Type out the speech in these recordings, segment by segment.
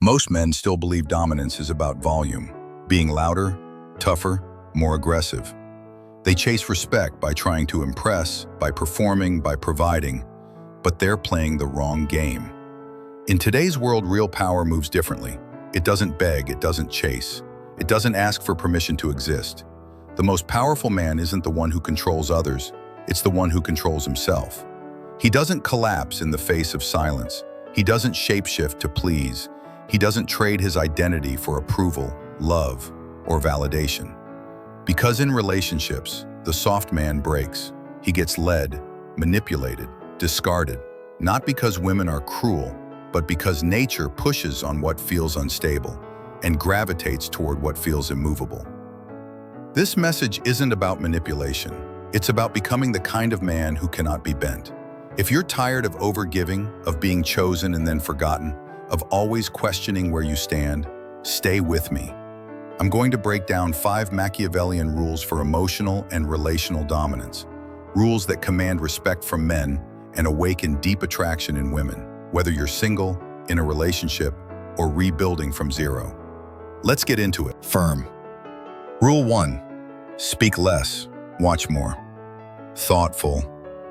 Most men still believe dominance is about volume, being louder, tougher, more aggressive. They chase respect by trying to impress, by performing, by providing, but they're playing the wrong game. In today's world, real power moves differently. It doesn't beg, it doesn't chase. It doesn't ask for permission to exist. The most powerful man isn't the one who controls others, it's the one who controls himself. He doesn't collapse in the face of silence. He doesn't shapeshift to please. He doesn't trade his identity for approval, love, or validation. Because in relationships, the soft man breaks. He gets led, manipulated, discarded, not because women are cruel, but because nature pushes on what feels unstable and gravitates toward what feels immovable. This message isn't about manipulation. It's about becoming the kind of man who cannot be bent. If you're tired of overgiving, of being chosen and then forgotten, of always questioning where you stand, stay with me. I'm going to break down 5 Machiavellian rules for emotional and relational dominance. Rules that command respect from men and awaken deep attraction in women, whether you're single, in a relationship, or rebuilding from zero. Let's get into it. Firm. Rule 1. Speak less, watch more. Thoughtful.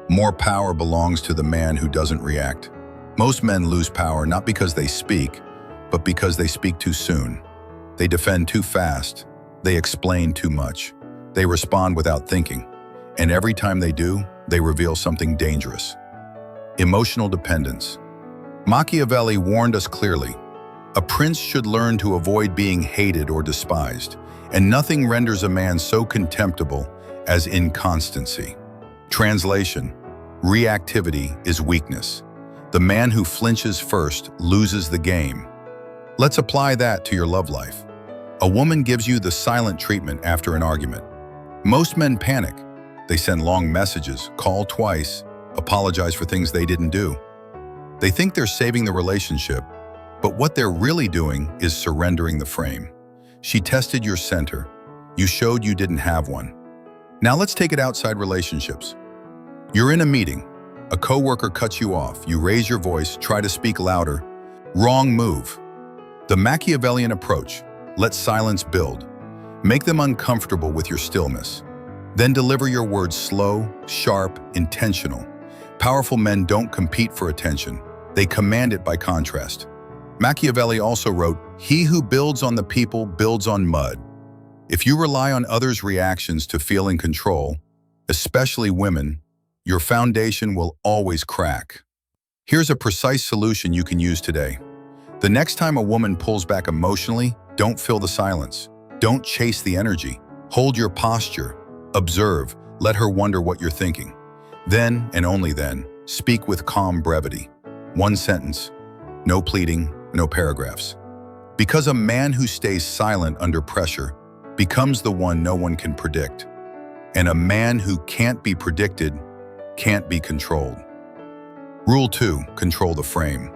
More power belongs to the man who doesn't react. Most men lose power not because they speak, but because they speak too soon. They defend too fast. They explain too much. They respond without thinking. And every time they do, they reveal something dangerous. Emotional dependence. Machiavelli warned us clearly. A prince should learn to avoid being hated or despised, and nothing renders a man so contemptible as inconstancy. Translation: reactivity is weakness. The man who flinches first loses the game. Let's apply that to your love life. A woman gives you the silent treatment after an argument. Most men panic. They send long messages, call twice, apologize for things they didn't do. They think they're saving the relationship, but what they're really doing is surrendering the frame. She tested your center. You showed you didn't have one. Now let's take it outside relationships. You're in a meeting. A coworker cuts you off. You raise your voice, try to speak louder. Wrong move. The Machiavellian approach: let silence build. Make them uncomfortable with your stillness. Then deliver your words slow, sharp, intentional. Powerful men don't compete for attention. They command it by contrast. Machiavelli also wrote, "He who builds on the people builds on mud." If you rely on others' reactions to feel in control, especially women, your foundation will always crack. Here's a precise solution you can use today. The next time a woman pulls back emotionally, don't fill the silence. Don't chase the energy. Hold your posture. Observe. Let her wonder what you're thinking. Then, and only then, speak with calm brevity. One sentence. No pleading, no paragraphs. Because a man who stays silent under pressure becomes the one no one can predict. And a man who can't be predicted can't be controlled. Rule 2, control the frame.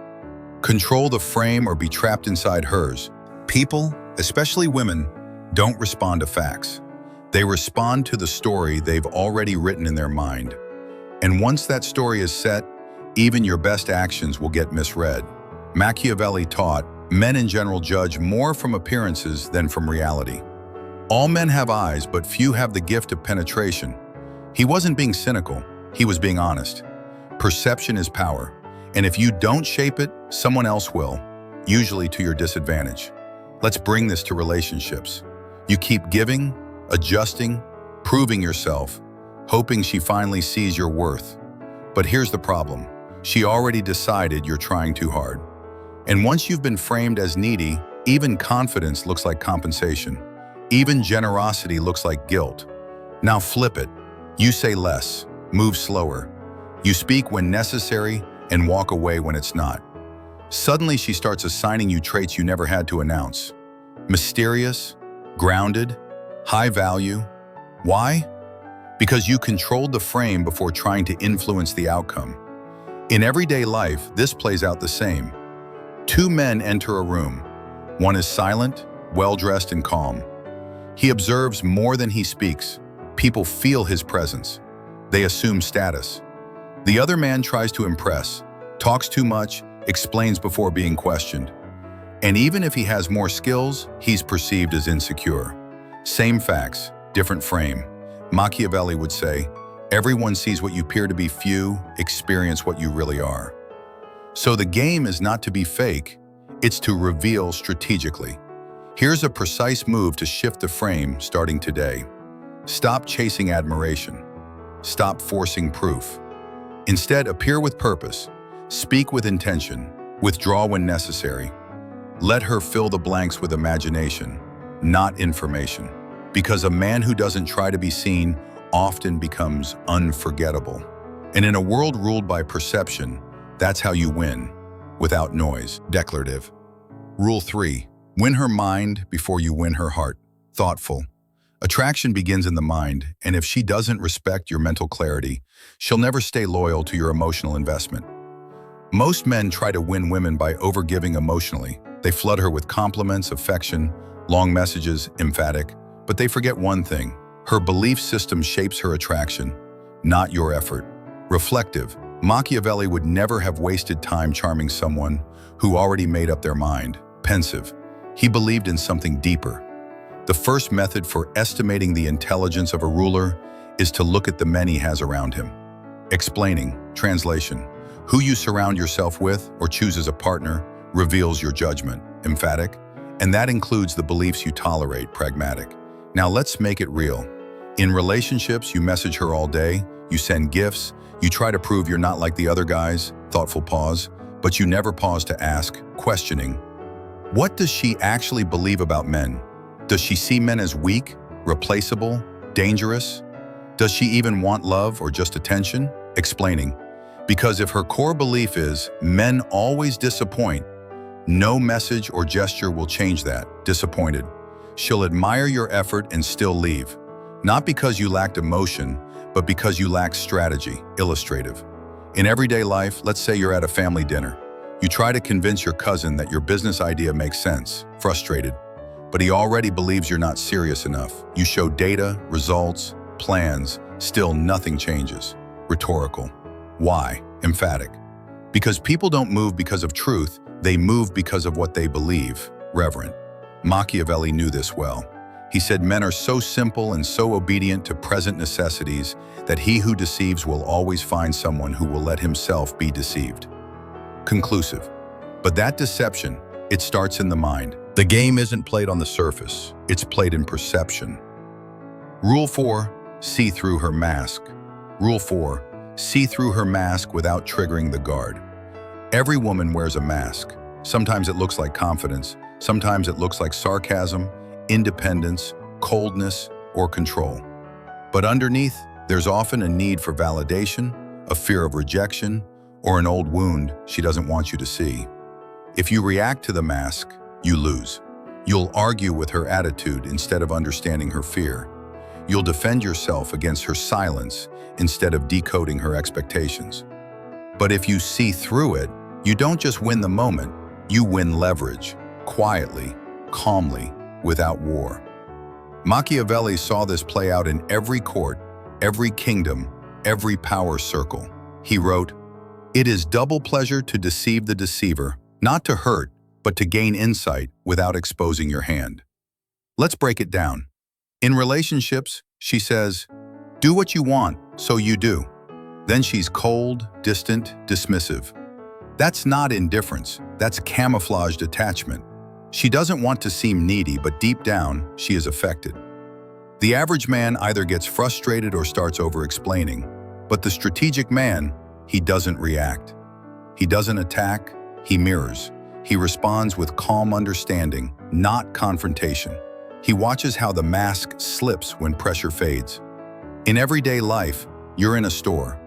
Control the frame or be trapped inside hers. People, especially women, don't respond to facts. They respond to the story they've already written in their mind. And once that story is set, even your best actions will get misread. Machiavelli taught, men in general judge more from appearances than from reality. All men have eyes, but few have the gift of penetration. He wasn't being cynical, he was being honest. Perception is power, and if you don't shape it, someone else will, usually to your disadvantage. Let's bring this to relationships. You keep giving, adjusting, proving yourself, hoping she finally sees your worth. But here's the problem. She already decided you're trying too hard. And once you've been framed as needy, even confidence looks like compensation. Even generosity looks like guilt. Now flip it. You say less, move slower. You speak when necessary and walk away when it's not. Suddenly she starts assigning you traits you never had to announce. Mysterious, grounded, high value. Why? Because you controlled the frame before trying to influence the outcome. In everyday life, this plays out the same. 2 men enter a room. One is silent, well-dressed and calm. He observes more than he speaks. People feel his presence. They assume status. The other man tries to impress, talks too much, explains before being questioned. And even if he has more skills, he's perceived as insecure. Same facts, different frame. Machiavelli would say, everyone sees what you appear to be, few experience what you really are. So the game is not to be fake, it's to reveal strategically. Here's a precise move to shift the frame starting today. Stop chasing admiration. Stop forcing proof. Instead, appear with purpose. Speak with intention. Withdraw when necessary. Let her fill the blanks with imagination, not information. Because a man who doesn't try to be seen often becomes unforgettable. And in a world ruled by perception, that's how you win, without noise. Declarative. Rule 3. Win her mind before you win her heart. Thoughtful. Attraction begins in the mind, and if she doesn't respect your mental clarity, she'll never stay loyal to your emotional investment. Most men try to win women by overgiving emotionally. They flood her with compliments, affection, long messages, emphatic, but they forget one thing. Her belief system shapes her attraction, not your effort. Reflective. Machiavelli would never have wasted time charming someone who already made up their mind. Pensive. He believed in something deeper. The first method for estimating the intelligence of a ruler is to look at the men he has around him. Explaining. Translation. Who you surround yourself with or choose as a partner reveals your judgment. Emphatic. And that includes the beliefs you tolerate. Pragmatic. Now let's make it real. In relationships, you message her all day, you send gifts, you try to prove you're not like the other guys. Thoughtful pause. But you never pause to ask, questioning, what does she actually believe about men? Does she see men as weak, replaceable, dangerous? Does she even want love or just attention? Explaining. Because if her core belief is, men always disappoint, no message or gesture will change that. Disappointed. She'll admire your effort and still leave. Not because you lacked emotion, but because you lacked strategy. Illustrative. In everyday life, let's say you're at a family dinner. You try to convince your cousin that your business idea makes sense. Frustrated. But he already believes you're not serious enough. You show data, results, plans, still nothing changes. Rhetorical. Why? Emphatic. Because people don't move because of truth, they move because of what they believe. Reverent. Machiavelli knew this well. He said men are so simple and so obedient to present necessities that he who deceives will always find someone who will let himself be deceived. Conclusive. But that deception, it starts in the mind. The game isn't played on the surface, it's played in perception. Rule 4, see through her mask. Rule 4, see through her mask without triggering the guard. Every woman wears a mask. Sometimes it looks like confidence, sometimes it looks like sarcasm, independence, coldness, or control. But underneath, there's often a need for validation, a fear of rejection, or an old wound she doesn't want you to see. If you react to the mask, you lose. You'll argue with her attitude instead of understanding her fear. You'll defend yourself against her silence instead of decoding her expectations. But if you see through it, you don't just win the moment, you win leverage, quietly, calmly, without war. Machiavelli saw this play out in every court, every kingdom, every power circle. He wrote, "It is double pleasure to deceive the deceiver, not to hurt, but to gain insight without exposing your hand." Let's break it down. In relationships, she says, "Do what you want, so you do." Then she's cold, distant, dismissive. That's not indifference, that's camouflaged attachment. She doesn't want to seem needy, but deep down, she is affected. The average man either gets frustrated or starts over-explaining, but the strategic man, he doesn't react. He doesn't attack, he mirrors. He responds with calm understanding, not confrontation. He watches how the mask slips when pressure fades. In everyday life, you're in a store.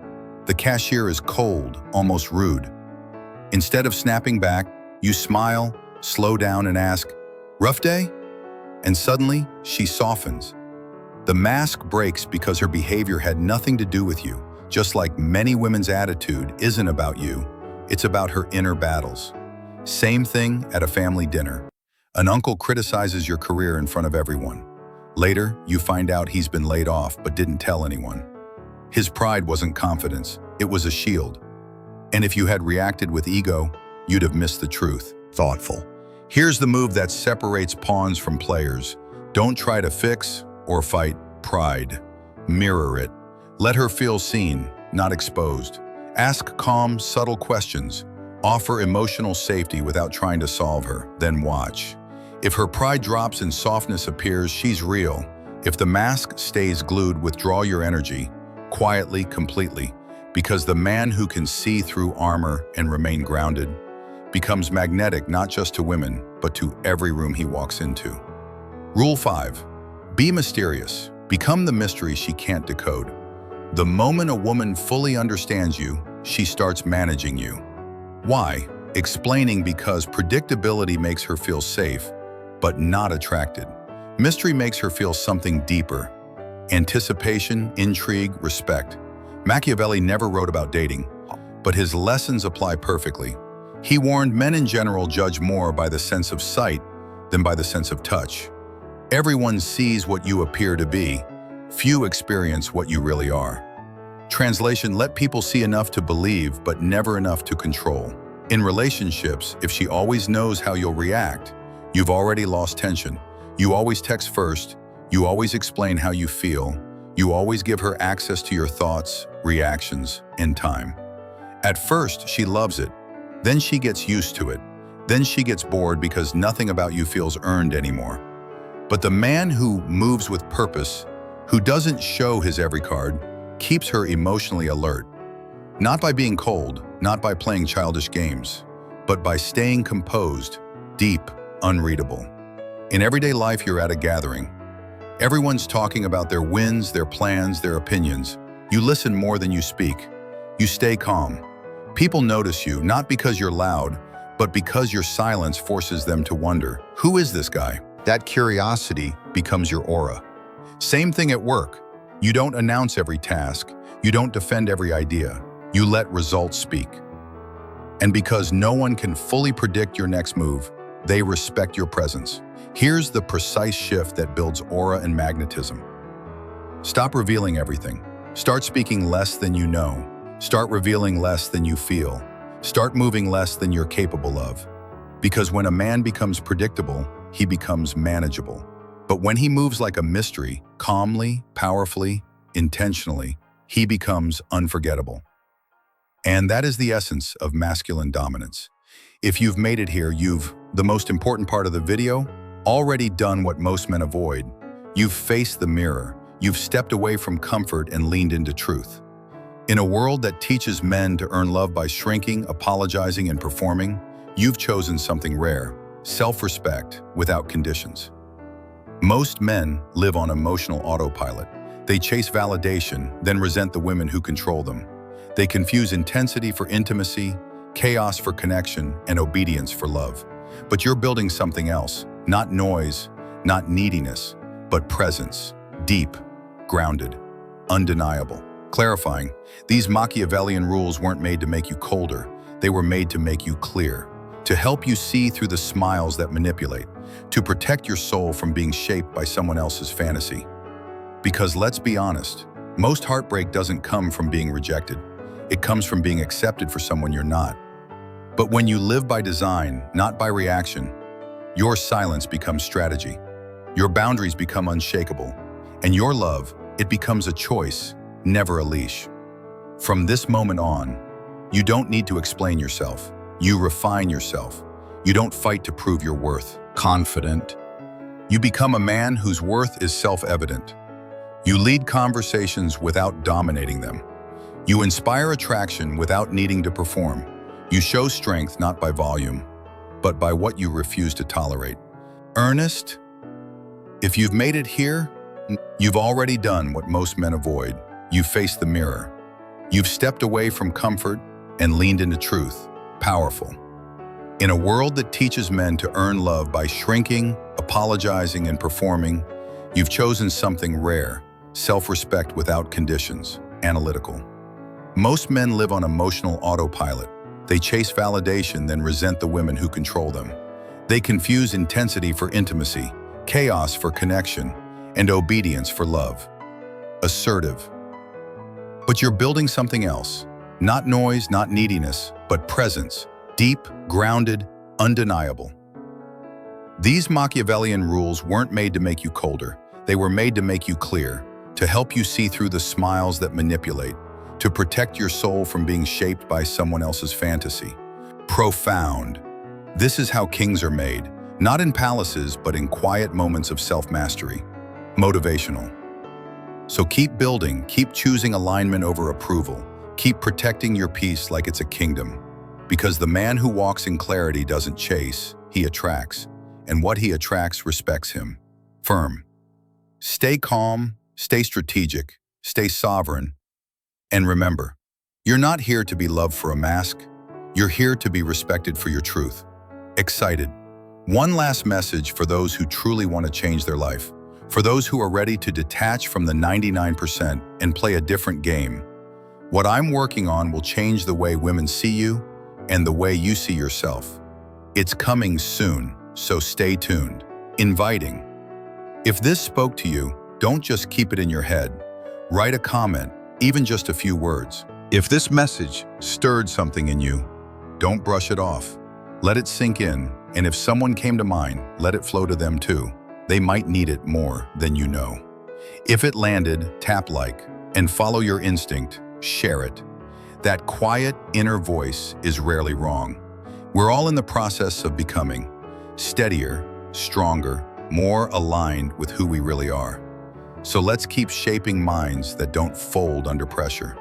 The cashier is cold, almost rude. Instead of snapping back, you smile, slow down and ask, "Rough day?" And suddenly, she softens. The mask breaks because her behavior had nothing to do with you, just like many women's attitude isn't about you, it's about her inner battles. Same thing at a family dinner. An uncle criticizes your career in front of everyone. Later, you find out he's been laid off but didn't tell anyone. His pride wasn't confidence, it was a shield. And if you had reacted with ego, you'd have missed the truth. Thoughtful. Here's the move that separates pawns from players. Don't try to fix or fight pride. Mirror it. Let her feel seen, not exposed. Ask calm, subtle questions. Offer emotional safety without trying to solve her. Then watch. If her pride drops and softness appears, she's real. If the mask stays glued, withdraw your energy, quietly, completely, because the man who can see through armor and remain grounded becomes magnetic not just to women, but to every room he walks into. Rule 5. Be mysterious. Become the mystery she can't decode. The moment a woman fully understands you, she starts managing you. Why? Explaining because predictability makes her feel safe, but not attracted. Mystery makes her feel something deeper. Anticipation, intrigue, respect. Machiavelli never wrote about dating, but his lessons apply perfectly. He warned men in general judge more by the sense of sight than by the sense of touch. Everyone sees what you appear to be. Few experience what you really are. Translation: let people see enough to believe, but never enough to control. In relationships, if she always knows how you'll react, you've already lost tension. You always text first. You always explain how you feel. You always give her access to your thoughts, reactions, and time. At first, she loves it. Then she gets used to it. Then she gets bored because nothing about you feels earned anymore. But the man who moves with purpose, who doesn't show his every card, keeps her emotionally alert. Not by being cold, not by playing childish games, but by staying composed, deep, unreadable. In everyday life, you're at a gathering. Everyone's talking about their wins, their plans, their opinions. You listen more than you speak. You stay calm. People notice you, not because you're loud, but because your silence forces them to wonder, who is this guy? That curiosity becomes your aura. Same thing at work. You don't announce every task. You don't defend every idea. You let results speak. And because no one can fully predict your next move, they respect your presence. Here's the precise shift that builds aura and magnetism. Stop revealing everything. Start speaking less than you know. Start revealing less than you feel. Start moving less than you're capable of. Because when a man becomes predictable, he becomes manageable. But when he moves like a mystery, calmly, powerfully, intentionally, he becomes unforgettable. And that is the essence of masculine dominance. If you've made it here, you've, the most important part of the video, already done what most men avoid. You've faced the mirror. You've stepped away from comfort and leaned into truth. In a world that teaches men to earn love by shrinking, apologizing, and performing, you've chosen something rare: self-respect without conditions. Most men live on emotional autopilot. They chase validation, then resent the women who control them. They confuse intensity for intimacy, chaos for connection, and obedience for love. But you're building something else, not noise, not neediness, but presence, deep, grounded, undeniable. Clarifying, these Machiavellian rules weren't made to make you colder. They were made to make you clear, to help you see through the smiles that manipulate, to protect your soul from being shaped by someone else's fantasy. Because let's be honest, most heartbreak doesn't come from being rejected. It comes from being accepted for someone you're not. But when you live by design, not by reaction, your silence becomes strategy. Your boundaries become unshakable. And your love, it becomes a choice, never a leash. From this moment on, you don't need to explain yourself. You refine yourself. You don't fight to prove your worth. Confident. You become a man whose worth is self-evident. You lead conversations without dominating them. You inspire attraction without needing to perform. You show strength not by volume, but by what you refuse to tolerate. Earnest. If you've made it here, you've already done what most men avoid. You've faced the mirror. You've stepped away from comfort and leaned into truth. Powerful. In a world that teaches men to earn love by shrinking, apologizing, and performing, you've chosen something rare: self-respect without conditions, analytical. Most men live on emotional autopilot. They chase validation, then resent the women who control them. They confuse intensity for intimacy, chaos for connection, and obedience for love. Assertive. But you're building something else. Not noise, not neediness, but presence. Deep, grounded, undeniable. These Machiavellian rules weren't made to make you colder. They were made to make you clear, to help you see through the smiles that manipulate, to protect your soul from being shaped by someone else's fantasy. Profound. This is how kings are made, not in palaces, but in quiet moments of self-mastery. Motivational. So keep building, keep choosing alignment over approval, keep protecting your peace like it's a kingdom. Because the man who walks in clarity doesn't chase, he attracts. And what he attracts respects him. Firm. Stay calm, stay strategic, stay sovereign. And remember, you're not here to be loved for a mask. You're here to be respected for your truth. Excited. One last message for those who truly want to change their life. For those who are ready to detach from the 99% and play a different game. What I'm working on will change the way women see you and the way you see yourself. It's coming soon, so stay tuned. Inviting. If this spoke to you, don't just keep it in your head. Write a comment, even just a few words. If this message stirred something in you, don't brush it off. Let it sink in, and if someone came to mind, let it flow to them too. They might need it more than you know. If it landed, tap like, and follow your instinct, share it. That quiet inner voice is rarely wrong. We're all in the process of becoming steadier, stronger, more aligned with who we really are. So let's keep shaping minds that don't fold under pressure.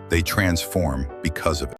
They transform because of it.